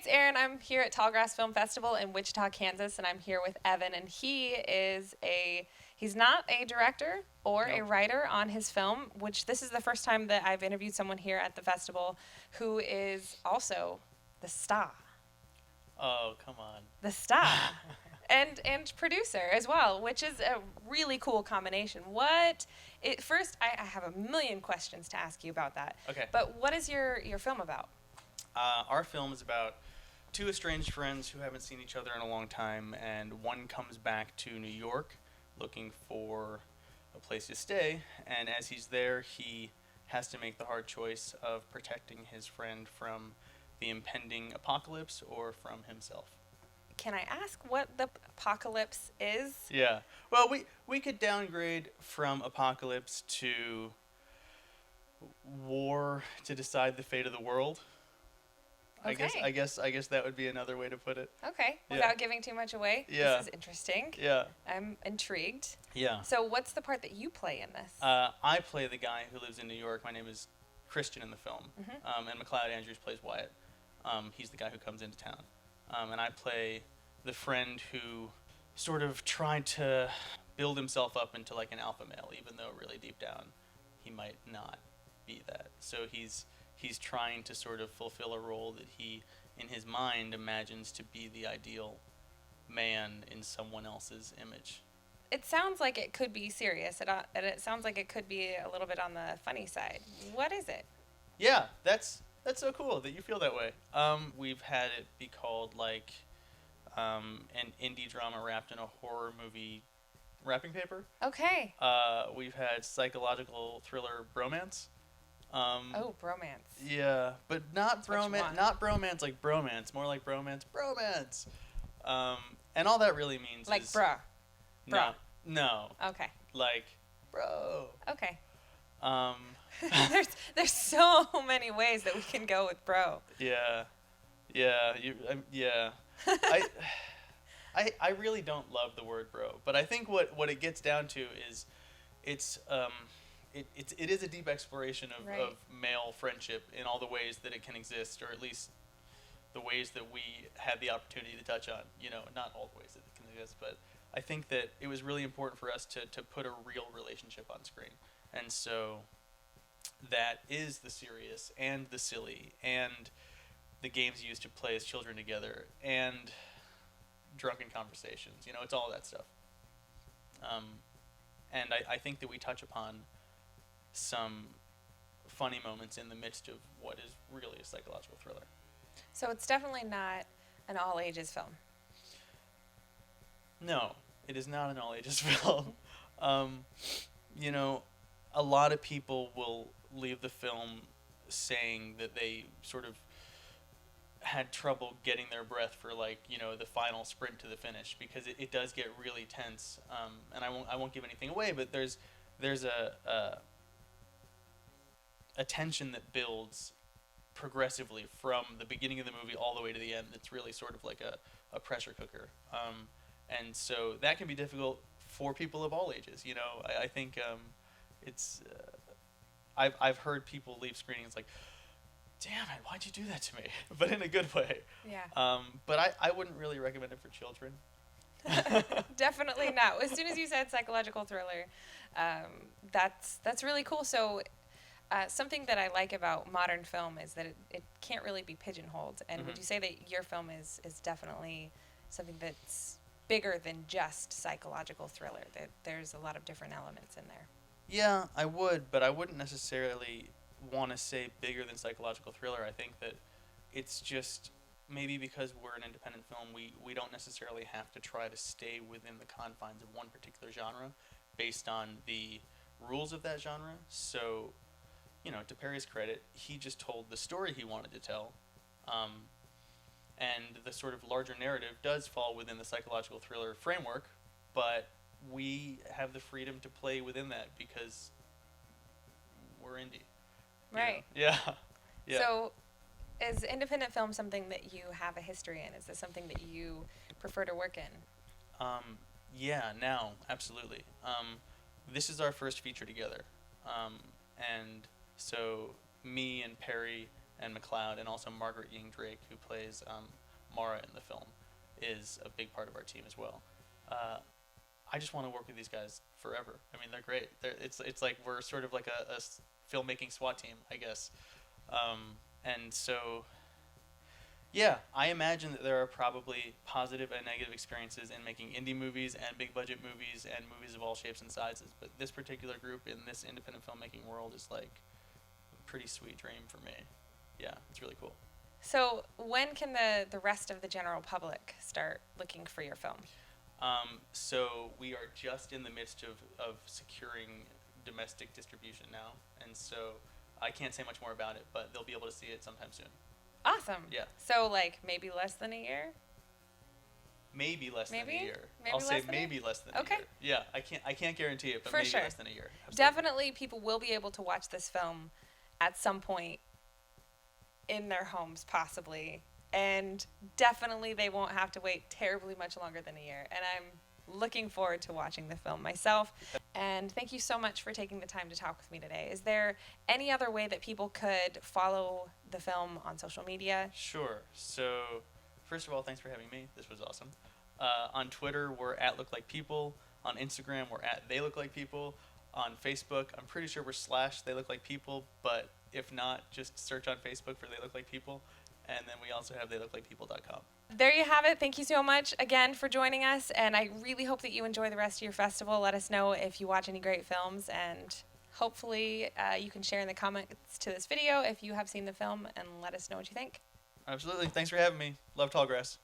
it's Erin. I'm here at Tallgrass Film Festival in Wichita, Kansas, and I'm here with Evan. And he's not a director or a writer on his film, which this is the first time that I've interviewed someone here at the festival who is also the star. Oh, come on. The star. and producer as well, which is a really cool combination. First, I have a million questions to ask you about that. Okay. But what is your film about? Our film is about two estranged friends who haven't seen each other in a long time, and one comes back to New York looking for a place to stay, and as he's there, he has to make the hard choice of protecting his friend from the impending apocalypse or from himself. Can I ask what the apocalypse is? Yeah. Well, we could downgrade from apocalypse to war to decide the fate of the world. Okay. I guess that would be another way to put it. Okay. Yeah. Without giving too much away. Yeah. This is interesting. Yeah. I'm intrigued. Yeah. So what's the part that you play in this? I play the guy who lives in New York. My name is Christian in the film. Mm-hmm. And McLeod Andrews plays Wyatt. He's the guy who comes into town. And I play the friend who sort of tried to build himself up into like an alpha male, even though really deep down he might not be that. So he's trying to sort of fulfill a role that he, in his mind, imagines to be the ideal man in someone else's image. It sounds like it could be serious, and it sounds like it could be a little bit on the funny side. What is it? Yeah, that's so cool that you feel that way. We've had it be called like an indie drama wrapped in a horror movie wrapping paper. Okay. We've had psychological thriller bromance. Bromance. Yeah, but not bromance like bromance, more like bromance. And all that really means like is bruh. No. Okay. Like bro. Okay. Um there's so many ways that we can go with bro. Yeah. I really don't love the word bro, but I think what it gets down to is it is a deep exploration of male friendship in all the ways that it can exist, or at least the ways that we had the opportunity to touch on. Not all the ways that it can exist, but I think that it was really important for us to put a real relationship on screen. And so that is the serious and the silly and the games used to play as children together and drunken conversations. It's all that stuff. And I think that we touch upon some funny moments in the midst of what is really a psychological thriller. So it's definitely not an all ages film. No, it is not an all ages film. A lot of people will leave the film saying that they sort of had trouble getting their breath for the final sprint to the finish, because it does get really tense. And I won't give anything away, but there's a tension that builds progressively from the beginning of the movie all the way to the end. That's really sort of like a pressure cooker. And so that can be difficult for people of all ages. I think it's I've heard people leave screenings like, damn it, why'd you do that to me? But in a good way. Yeah. But I wouldn't really recommend it for children. Definitely not. As soon as you said psychological thriller, that's really cool. So something that I like about modern film is that it can't really be pigeonholed. And Mm-hmm. would you say that your film is definitely something that's bigger than just psychological thriller, that there's a lot of different elements in there? Yeah, I would, but I wouldn't necessarily want to say bigger than psychological thriller. I think that it's just maybe because we're an independent film, we don't necessarily have to try to stay within the confines of one particular genre based on the rules of that genre. So, to Perry's credit, he just told the story he wanted to tell, and the sort of larger narrative does fall within the psychological thriller framework, but we have the freedom to play within that because we're indie. Right. Yeah. So is independent film something that you have a history in? Is this something that you prefer to work in? Yeah, now, absolutely. This is our first feature together. And so me and Perry and McLeod, and also Margaret Ying Drake, who plays Mara in the film is a big part of our team as well. I just want to work with these guys forever. I mean, they're great. It's like we're sort of like a filmmaking SWAT team, I guess. And so, yeah, I imagine that there are probably positive and negative experiences in making indie movies and big budget movies and movies of all shapes and sizes. But this particular group in this independent filmmaking world is like a pretty sweet dream for me. Yeah, it's really cool. So when can the rest of the general public start looking for your film? So we are just in the midst of securing domestic distribution now, and so I can't say much more about it, but they'll be able to see it sometime soon. Awesome. Yeah. So like maybe less than a year? Maybe less than a year. Maybe I'll say less than maybe less than a year. Yeah, I can't guarantee it, but For maybe sure. less than a year. Absolutely. Definitely people will be able to watch this film at some point in their homes possibly, and definitely they won't have to wait terribly much longer than a year, and I'm looking forward to watching the film myself. And thank you so much for taking the time to talk with me today. Is there any other way that people could follow the film on social media? Sure. So first of all, thanks for having me. This was awesome. On Twitter, we're at Look Like People. On Instagram, we're at They Look Like People. On Facebook, I'm pretty sure we're / They Look Like People, but if not, just search on Facebook for They Look Like People. And then we also have theylooklikepeople.com. There you have it. Thank you so much again for joining us, and I really hope that you enjoy the rest of your festival. Let us know if you watch any great films, and hopefully you can share in the comments to this video if you have seen the film, and let us know what you think. Absolutely. Thanks for having me. Love Tallgrass.